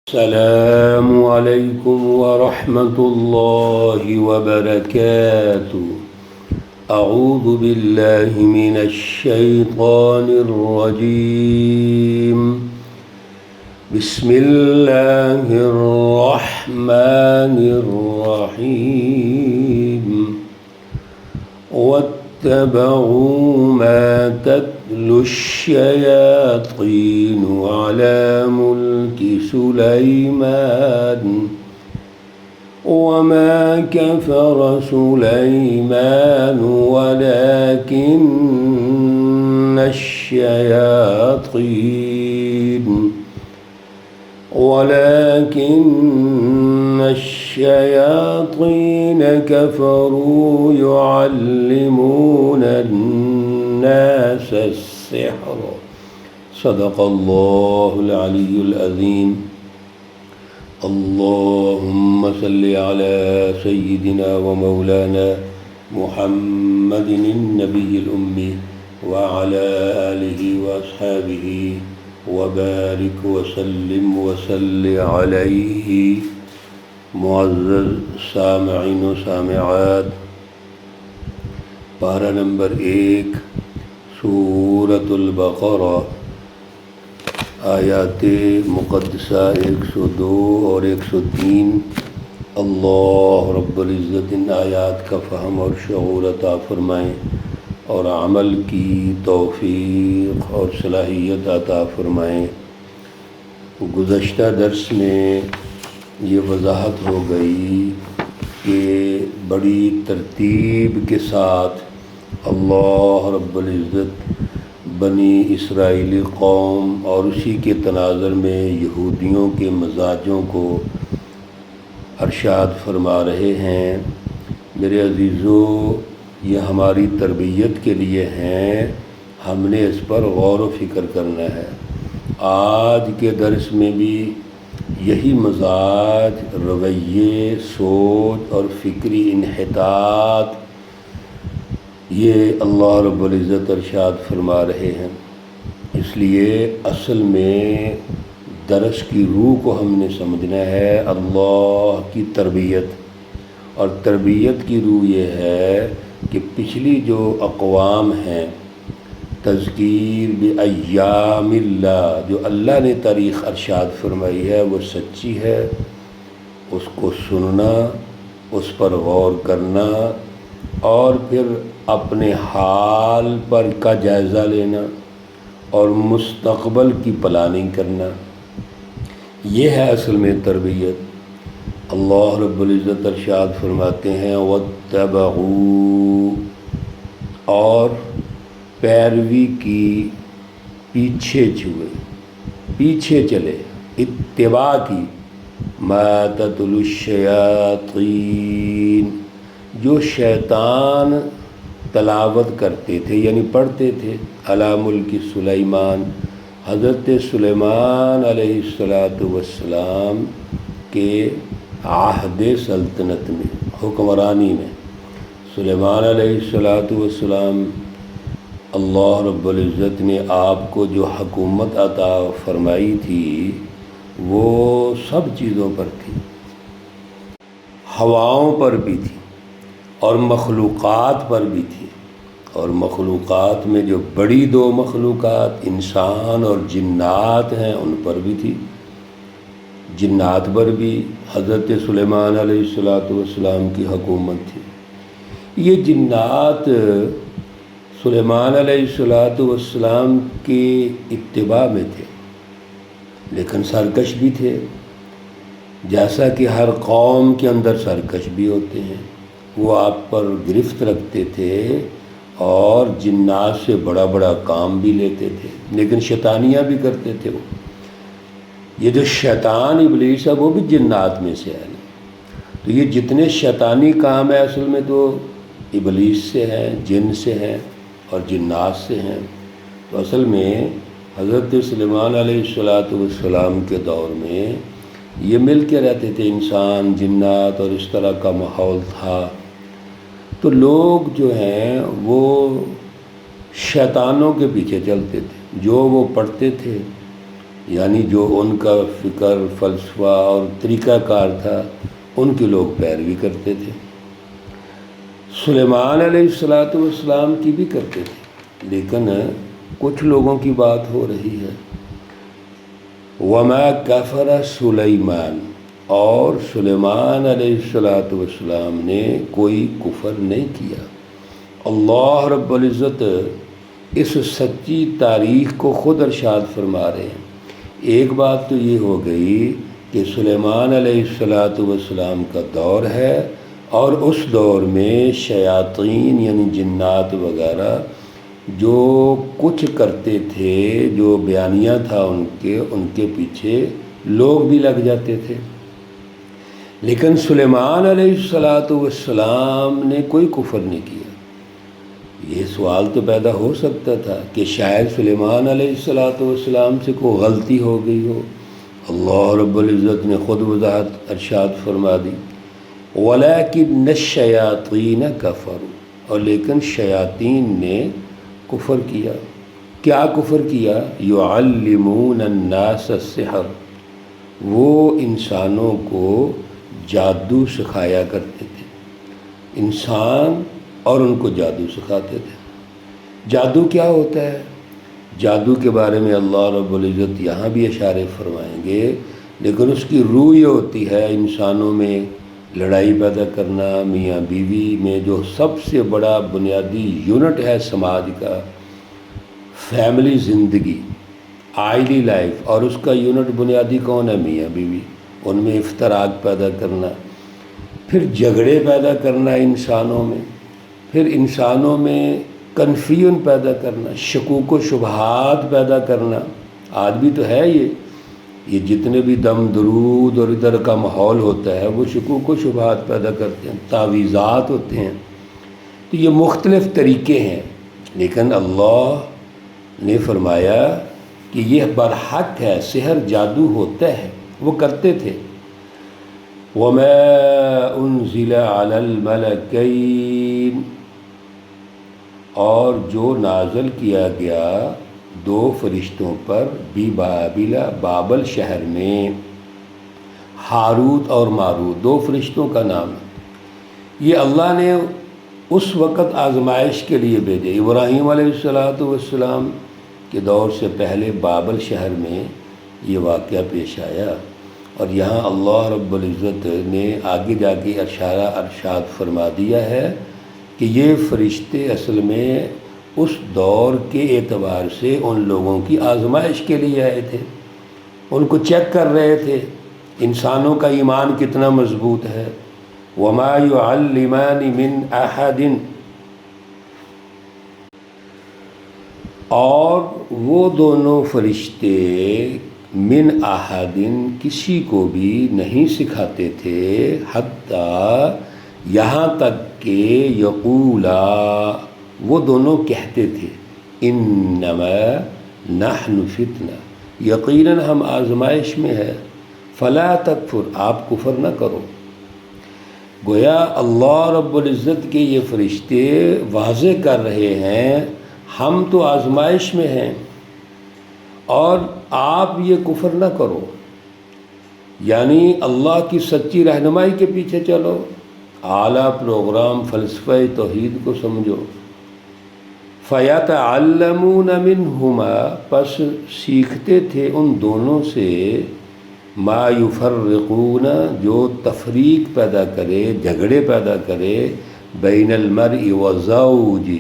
السلام علیکم ورحمۃ اللہ وبرکاتہ۔ اعوذ باللہ من الشیطان الرجیم، بسم اللہ الرحمن الرحیم۔ واتبعوا ما تتلو الشياطين على ملك سليمان وما كفر سليمان ولكن الشياطين كفروا يعلمون الناس السحر۔ صدق اللہ العلی العظیم۔ اللہم صل علی سیدنا ومولانا محمد النبی الأمی وعلی آلہ واصحابہ وبارک وسلم وصل علیہ۔ معزز سامعین و سامعات، پارہ نمبر 1 سورۃ البقرہ، آیات مقدسہ 102 اور 103۔ اللہ رب العزت ان آیات کا فہم اور شعور عطا فرمائیں اور عمل کی توفیق اور صلاحیت عطا فرمائیں۔ گزشتہ درس میں یہ وضاحت ہو گئی کہ بڑی ترتیب کے ساتھ اللہ رب العزت بنی اسرائیلی قوم اور اسی کے تناظر میں یہودیوں کے مزاجوں کو ارشاد فرما رہے ہیں۔ میرے عزیزو، یہ ہماری تربیت کے لیے ہیں، ہم نے اس پر غور و فکر کرنا ہے۔ آج کے درس میں بھی یہی مزاج، رویے، سوچ اور فکری انحطاط یہ اللہ رب العزت ارشاد فرما رہے ہیں۔ اس لیے اصل میں درس کی روح کو ہم نے سمجھنا ہے، اللہ کی تربیت، اور تربیت کی روح یہ ہے کہ پچھلی جو اقوام ہیں، تذکیر بایام اللہ، جو اللہ نے تاریخ ارشاد فرمائی ہے وہ سچی ہے، اس کو سننا، اس پر غور کرنا اور پھر اپنے حال پر کا جائزہ لینا اور مستقبل کی پلاننگ کرنا، یہ ہے اصل میں تربیت۔ اللہ رب العزت ارشاد فرماتے ہیں واتبعوا، اور پیروی کی، پیچھے چلے، اتباع کی، ما تتلو الشیاطین، جو شیطان تلاوت کرتے تھے یعنی پڑھتے تھے، علی ملک سلیمان، حضرت سلیمان علیہ السلام کے عہد سلطنت میں، حکمرانی میں، سلیمان علیہ السلام اللہ رب العزت نے آپ کو جو حکومت عطا فرمائی تھی وہ سب چیزوں پر تھی، ہواؤں پر بھی تھی اور مخلوقات پر بھی تھی، اور مخلوقات میں جو بڑی 2 مخلوقات انسان اور جنات ہیں ان پر بھی تھی۔ جنات پر بھی حضرت سلیمان علیہ السلام کی حکومت تھی۔ یہ جنات سلیمان علیہ السلام کی اتباع میں تھے، لیکن سرکش بھی تھے، جیسا کہ ہر قوم کے اندر سرکش بھی ہوتے ہیں۔ وہ آپ پر گرفت رکھتے تھے اور جنات سے بڑا بڑا کام بھی لیتے تھے، لیکن شیطانیاں بھی کرتے تھے۔ وہ یہ جو شیطان ابلیس ہے وہ بھی جنات میں سے ہے، تو یہ جتنے شیطانی کام ہیں اصل میں تو ابلیس سے ہیں، جن سے ہیں اور جنات سے ہیں۔ تو اصل میں حضرت سلیمان علیہ السلام کے دور میں یہ مل کے رہتے تھے، انسان، جنات، اور اس طرح کا ماحول تھا۔ تو لوگ جو ہیں وہ شیطانوں کے پیچھے چلتے تھے، جو وہ پڑھتے تھے یعنی جو ان کا فکر، فلسفہ اور طریقہ کار تھا ان کے لوگ پیروی کرتے تھے۔ سلیمان علیہ السلام کی بھی کرتے تھے، لیکن کچھ لوگوں کی بات ہو رہی ہے۔ وما کفر سلیمان، اور سلیمان علیہ السلام نے کوئی کفر نہیں کیا۔ اللہ رب العزت اس سچی تاریخ کو خود ارشاد فرما رہے ہیں۔ ایک بات تو یہ ہو گئی کہ سلیمان علیہ السلام کا دور ہے، اور اس دور میں شیاطین یعنی جنات وغیرہ جو کچھ کرتے تھے، جو بیانیہ تھا ان کے پیچھے لوگ بھی لگ جاتے تھے۔ لیکن سلیمان علیہ السلام نے کوئی کفر نہیں کیا۔ یہ سوال تو پیدا ہو سکتا تھا کہ شاید سلیمان علیہ السلام سے کوئی غلطی ہو گئی ہو۔ اللہ رب العزت نے خود وضاحت ارشاد فرما دی، وَلَكِنَّ الشَّيَاطِينَ كَفَرُوا، اور لیکن شیاطین نے کفر کیا۔ کیا کفر کیا؟ يُعَلِّمُونَ النَّاسَ السِّحْرَ، وہ انسانوں کو جادو سکھایا کرتے تھے۔ انسان اور ان کو جادو سکھاتے تھے۔ جادو کیا ہوتا ہے؟ جادو کے بارے میں اللہ رب العزت یہاں بھی اشارے فرمائیں گے، لیکن اس کی روح یہ ہوتی ہے انسانوں میں لڑائی پیدا کرنا، میاں بیوی میں جو سب سے بڑا بنیادی یونٹ ہے سماج کا، فیملی زندگی، آئلی لائف، اور اس کا یونٹ بنیادی کون ہے؟ میاں بیوی۔ ان میں افتراق پیدا کرنا، پھر جھگڑے پیدا کرنا انسانوں میں، پھر انسانوں میں کنفیوژن پیدا کرنا، شکوک و شبہات پیدا کرنا۔ آج بھی تو ہے یہ جتنے بھی دم درود اور ادھر کا ماحول ہوتا ہے وہ شکوک و شبہات پیدا کرتے ہیں، تعویذات ہوتے ہیں۔ تو یہ مختلف طریقے ہیں، لیکن اللہ نے فرمایا کہ یہ برحق ہے، سحر جادو ہوتا ہے، وہ کرتے تھے۔ وَمَا أُنزِلَ عَلَى الْمَلَكَيْنِ، اور جو نازل کیا گیا دو فرشتوں پر، بابل، بابل شہر میں، ہاروت اور ماروت، دو فرشتوں کا نام ہے۔ یہ اللہ نے اس وقت آزمائش کے لیے بھیجے۔ ابراہیم علیہ السلام کے دور سے پہلے بابل شہر میں یہ واقعہ پیش آیا، اور یہاں اللہ رب العزت نے آگے جا کے ارشاد فرما دیا ہے کہ یہ فرشتے اصل میں اس دور کے اعتبار سے ان لوگوں کی آزمائش کے لیے آئے تھے، ان کو چیک کر رہے تھے انسانوں کا ایمان کتنا مضبوط ہے۔ وَمَا يُعَلِّمَانِ مِنْ أَحَدٍ، اور وہ دونوں فرشتے من احدٍ کسی کو بھی نہیں سکھاتے تھے، حتیٰ یہاں تک کہ یقولا، وہ دونوں کہتے تھے، انما نحن فتنہ، یقیناً ہم آزمائش میں ہے، فلا تکفر، آپ کفر نہ کرو۔ گویا اللہ رب العزت کے یہ فرشتے واضح کر رہے ہیں ہم تو آزمائش میں ہیں، اور آپ یہ کفر نہ کرو، یعنی اللہ کی سچی رہنمائی کے پیچھے چلو، اعلیٰ پروگرام فلسفہ توحید کو سمجھو۔ فَيَتَعَلَّمُونَ مِنْهُمَا، پس سیکھتے تھے ان دونوں سے، مَا يُفَرِّقُونَ، جو تفریق پیدا کرے، جھگڑے پیدا کرے، بین المرء وزوج،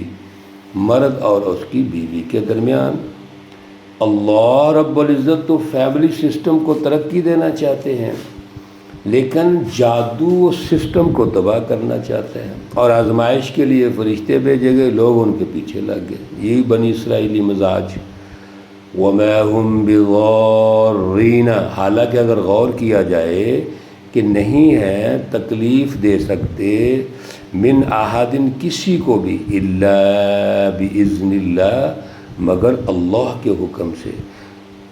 مرد اور اس کی بیوی کے درمیان۔ اللہ رب العزت تو فیملی سسٹم کو ترقی دینا چاہتے ہیں، لیکن جادو سسٹم کو تباہ کرنا چاہتے ہیں، اور آزمائش کے لیے فرشتے بھیجے گئے، لوگ ان کے پیچھے لگ گئے۔ یہی بنی اسرائیلی مزاج۔ وَمَا هُمْ بِضَارِّينَ، حالانکہ اگر غور کیا جائے کہ نہیں ہے تکلیف دے سکتے من احدٍ کسی کو بھی، الا بِإِذْنِ اللہ، مگر اللہ کے حکم سے۔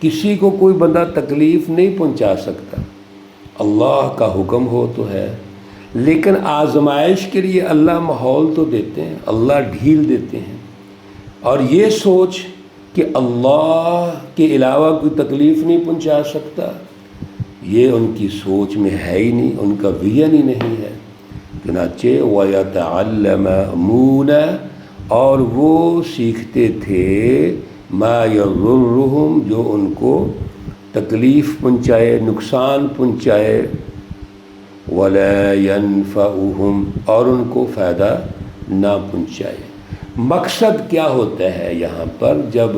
کسی کو کوئی بندہ تکلیف نہیں پہنچا سکتا، اللہ کا حکم ہو تو ہے، لیکن آزمائش کے لیے اللہ ماحول تو دیتے ہیں، اللہ ڈھیل دیتے ہیں۔ اور یہ سوچ کہ اللہ کے علاوہ کوئی تکلیف نہیں پہنچا سکتا، یہ ان کی سوچ میں ہے ہی نہیں، ان کا ویژن ہی نہیں ہے۔ چنانچہ وَيَتَعَلَّمُونَ، اور وہ سیکھتے تھے، ما یضرہم، جو ان کو تکلیف پہنچائے، نقصان پہنچائے، ولا ینفعہم، اور ان کو فائدہ نہ پہنچائے۔ مقصد کیا ہوتا ہے یہاں پر؟ جب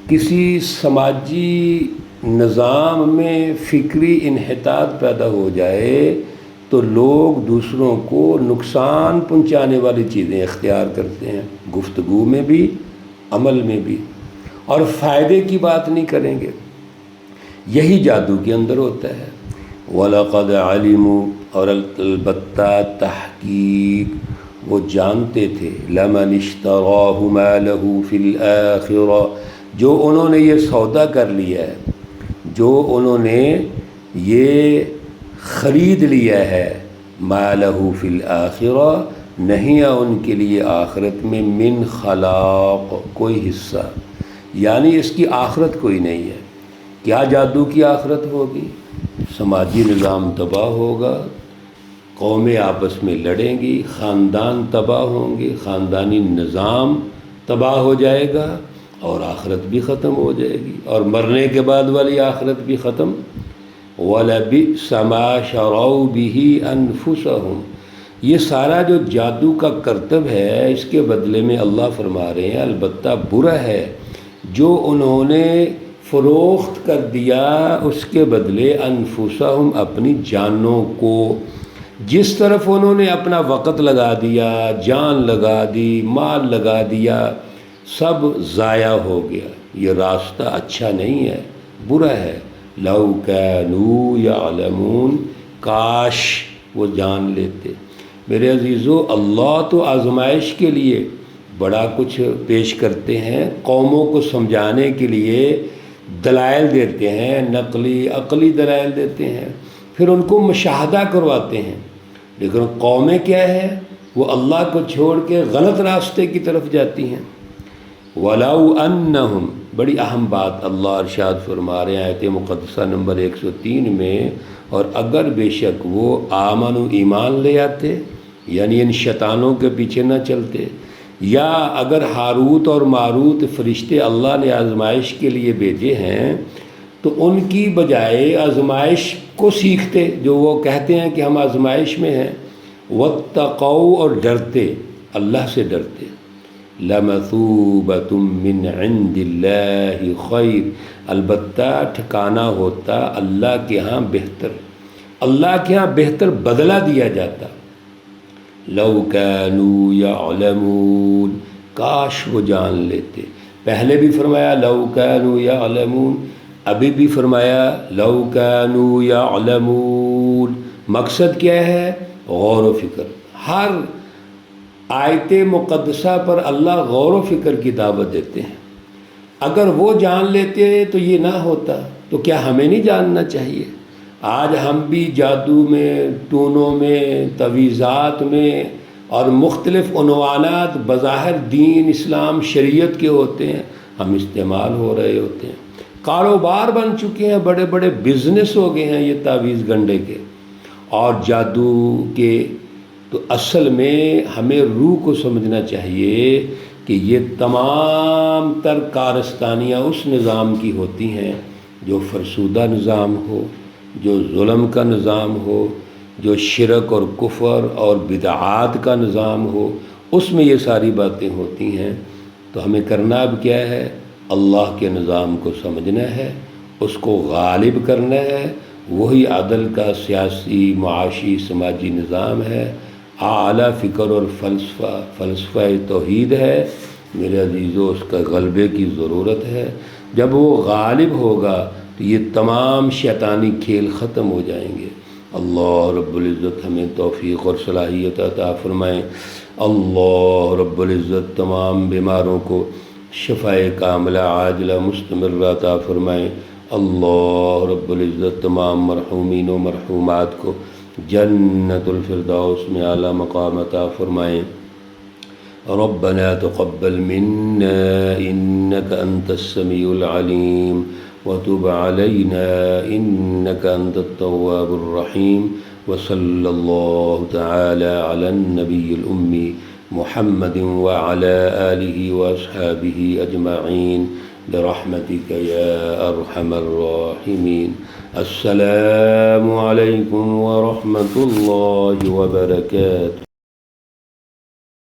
کسی سماجی نظام میں فکری انحطاط پیدا ہو جائے تو لوگ دوسروں کو نقصان پہنچانے والی چیزیں اختیار کرتے ہیں، گفتگو میں بھی، عمل میں بھی، اور فائدے کی بات نہیں کریں گے۔ یہی جادو کے اندر ہوتا ہے۔ وَلَقَدْ عَلِمُوا، اور البتہ تحقیق وہ جانتے تھے، لَمَنِ اشْتَرَاهُ مَا لَهُ فِي الْآخِرَةِ، جو انہوں نے یہ سودا کر لیا ہے، جو انہوں نے یہ خرید لیا ہے، مَا لَهُ فِي الْآخِرَةِ، نہیں ہے ان کے لیے آخرت میں من خلاق، کوئی حصہ، یعنی اس کی آخرت کوئی نہیں ہے۔ کیا جادو کی آخرت ہوگی؟ سماجی نظام تباہ ہوگا، قومیں آپس میں لڑیں گی، خاندان تباہ ہوں گے، خاندانی نظام تباہ ہو جائے گا، اور آخرت بھی ختم ہو جائے گی، اور مرنے کے بعد والی آخرت بھی ختم۔ وَلَبِئْسَ مَا شَرَوْا بِهِ أَنفُسَهُمْ، یہ سارا جو جادو کا کرتب ہے، اس کے بدلے میں اللہ فرما رہے ہیں البتہ برا ہے جو انہوں نے فروخت کر دیا، اس کے بدلے انفسہم، اپنی جانوں کو۔ جس طرف انہوں نے اپنا وقت لگا دیا، جان لگا دی، مال لگا دیا، سب ضائع ہو گیا۔ یہ راستہ اچھا نہیں ہے، برا ہے۔ لو کانوا یعلمون، کاش وہ جان لیتے۔ میرے عزیزو، اللہ تو آزمائش کے لیے بڑا کچھ پیش کرتے ہیں، قوموں کو سمجھانے کے لیے دلائل دیتے ہیں، نقلی عقلی دلائل دیتے ہیں، پھر ان کو مشاہدہ کرواتے ہیں، لیکن قومیں کیا ہے؟ وہ اللہ کو چھوڑ کے غلط راستے کی طرف جاتی ہیں۔ وَلَوْ أَنَّهُمْ، بڑی اہم بات اللہ ارشاد فرما رہے ہیں آیت مقدسہ نمبر 103 میں، اور اگر بے شک وہ آمنوا، ایمان لے آتے، یعنی ان شیطانوں کے پیچھے نہ چلتے، یا اگر ہاروت اور ماروت فرشتے اللہ نے آزمائش کے لیے بھیجے ہیں تو ان کی بجائے آزمائش کو سیکھتے، جو وہ کہتے ہیں کہ ہم آزمائش میں ہیں، واتقوا، اور ڈرتے، اللہ سے ڈرتے، لمثوبۃ من عند اللہ خیر، البتہ ٹھکانہ ہوتا اللہ کے ہاں بہتر، اللہ کے ہاں بہتر بدلہ دیا جاتا۔ لو کانوا یعلمون، کاش وہ جان لیتے۔ پہلے بھی فرمایا لو کانوا یعلمون، ابھی بھی فرمایا لو کانوا یعلمون۔ مقصد کیا ہے؟ غور و فکر۔ ہر آیت مقدسہ پر اللہ غور و فکر کی دعوت دیتے ہیں۔ اگر وہ جان لیتے تو یہ نہ ہوتا، تو کیا ہمیں نہیں جاننا چاہیے؟ آج ہم بھی جادو میں، ٹونوں میں، تویزات میں، اور مختلف عنوانات بظاہر دین، اسلام، شریعت کے ہوتے ہیں، ہم استعمال ہو رہے ہوتے ہیں، کاروبار بن چکے ہیں، بڑے بڑے بزنس ہو گئے ہیں یہ تعویذ گنڈے کے اور جادو کے۔ تو اصل میں ہمیں روح کو سمجھنا چاہیے کہ یہ تمام تر کارستانیاں اس نظام کی ہوتی ہیں جو فرسودہ نظام ہو، جو ظلم کا نظام ہو، جو شرک اور کفر اور بدعات کا نظام ہو، اس میں یہ ساری باتیں ہوتی ہیں۔ تو ہمیں کرنا اب کیا ہے؟ اللہ کے نظام کو سمجھنا ہے، اس کو غالب کرنا ہے۔ وہی عدل کا سیاسی، معاشی، سماجی نظام ہے، اعلیٰ فکر اور فلسفہ توحید ہے۔ میرے عزیزو، اس کا غلبے کی ضرورت ہے۔ جب وہ غالب ہوگا تو یہ تمام شیطانی کھیل ختم ہو جائیں گے۔ اللہ رب العزت ہمیں توفیق اور صلاحیت عطا فرمائیں۔ اللہ رب العزت تمام بیماروں کو شفائے کاملہ عاجلہ مستمرہ عطا فرمائیں۔ اللہ رب العزت تمام مرحومین و مرحومات کو جنت الفردوس میں اعلیٰ مقام عطا فرمائیں۔ ربنا تقبل منا إنك أنت السميع العليم وتب علينا إنك أنت التواب الرحيم وصلى الله تعالى على النبي الأمي محمد وعلى آله وأصحابه أجمعين برحمتك يا أرحم الراحمين. السلام عليكم ورحمة الله وبركاته.